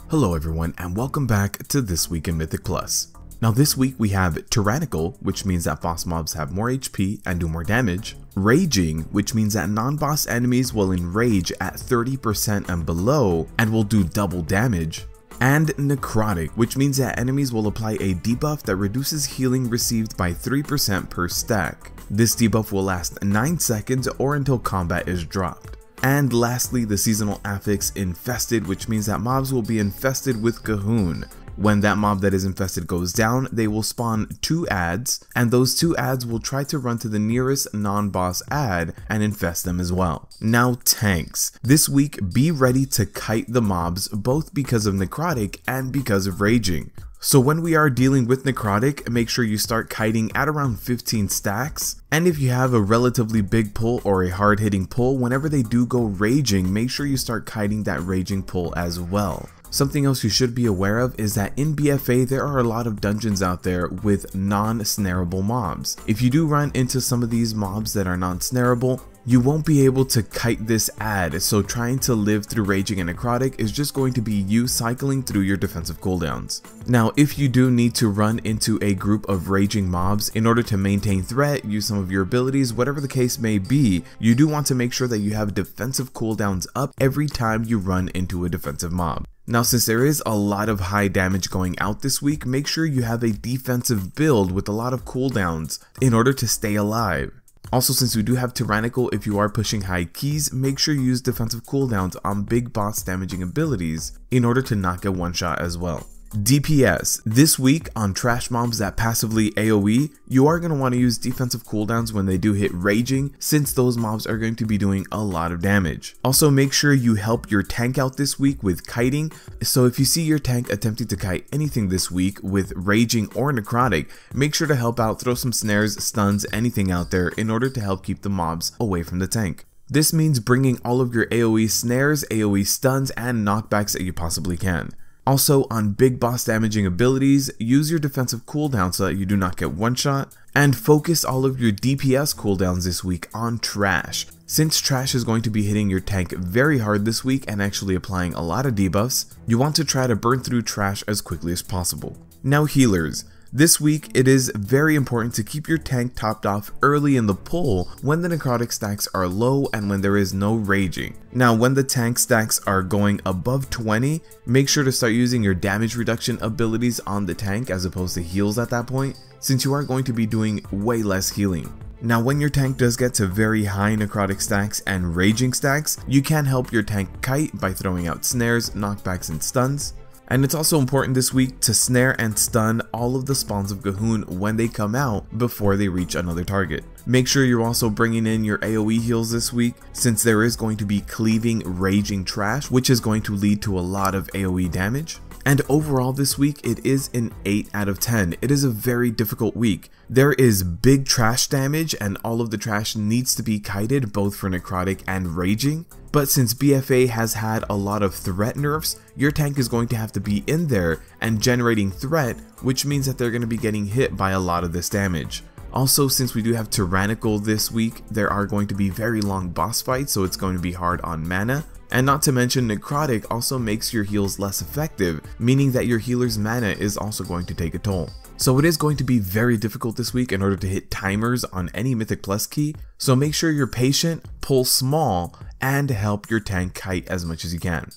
Hello everyone and welcome back to This Week in Mythic Plus. Now this week we have Tyrannical, which means that boss mobs have more HP and do more damage. Raging, which means that non-boss enemies will enrage at 30% and below and will do double damage. And Necrotic, which means that enemies will apply a debuff that reduces healing received by 3% per stack. This debuff will last 9 seconds or until combat is dropped. And lastly, the seasonal affix Infested, which means that mobs will be infested with Cahoon. When that mob that is infested goes down, they will spawn 2 adds, and those 2 adds will try to run to the nearest non-boss add and infest them as well. Now tanks. This week, be ready to kite the mobs both because of Necrotic and because of Raging. So when we are dealing with Necrotic, make sure you start kiting at around 15 stacks, and if you have a relatively big pull or a hard hitting pull, whenever they do go Raging, make sure you start kiting that Raging pull as well. Something else you should be aware of is that in BFA there are a lot of dungeons out there with non-snarable mobs. If you do run into some of these mobs that are non-snarable, you won't be able to kite this add, so trying to live through Raging and Necrotic is just going to be you cycling through your defensive cooldowns. Now if you do need to run into a group of Raging mobs in order to maintain threat, use some of your abilities, whatever the case may be, you do want to make sure that you have defensive cooldowns up every time you run into a defensive mob. Now since there is a lot of high damage going out this week, make sure you have a defensive build with a lot of cooldowns in order to stay alive. Also, since we do have Tyrannical, if you are pushing high keys, make sure you use defensive cooldowns on big boss damaging abilities in order to not get one shot as well. DPS. This week on trash mobs that passively AoE, you are going to want to use defensive cooldowns when they do hit Raging, since those mobs are going to be doing a lot of damage. Also make sure you help your tank out this week with kiting, so if you see your tank attempting to kite anything this week with Raging or Necrotic, make sure to help out, throw some snares, stuns, anything out there in order to help keep the mobs away from the tank. This means bringing all of your AoE snares, AoE stuns, and knockbacks that you possibly can. Also, on big boss damaging abilities, use your defensive cooldown so that you do not get one shot, and focus all of your DPS cooldowns this week on trash. Since trash is going to be hitting your tank very hard this week and actually applying a lot of debuffs, you want to try to burn through trash as quickly as possible. Now healers. This week, it is very important to keep your tank topped off early in the pull when the Necrotic stacks are low and when there is no Raging. Now when the tank stacks are going above 20, make sure to start using your damage reduction abilities on the tank as opposed to heals at that point, since you are going to be doing way less healing. Now when your tank does get to very high Necrotic stacks and Raging stacks, you can help your tank kite by throwing out snares, knockbacks, and stuns. And it's also important this week to snare and stun all of the spawns of Cahoon when they come out before they reach another target. Make sure you're also bringing in your AoE heals this week, since there is going to be cleaving Raging trash, which is going to lead to a lot of AoE damage. And overall this week, it is an 8 out of 10. It is a very difficult week. There is big trash damage and all of the trash needs to be kited both for Necrotic and Raging. But since BFA has had a lot of threat nerfs, your tank is going to have to be in there and generating threat, which means that they're going to be getting hit by a lot of this damage. Also, since we do have Tyrannical this week, there are going to be very long boss fights, so it's going to be hard on mana. And not to mention, Necrotic also makes your heals less effective, meaning that your healer's mana is also going to take a toll. So it is going to be very difficult this week in order to hit timers on any Mythic Plus key, so make sure you're patient, pull small, and help your tank kite as much as you can.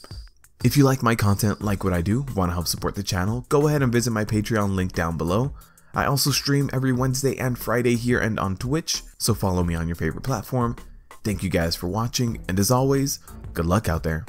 If you like my content, like what I do, want to help support the channel, go ahead and visit my Patreon link down below. I also stream every Wednesday and Friday here and on Twitch, so follow me on your favorite platform. Thank you guys for watching, and as always, good luck out there.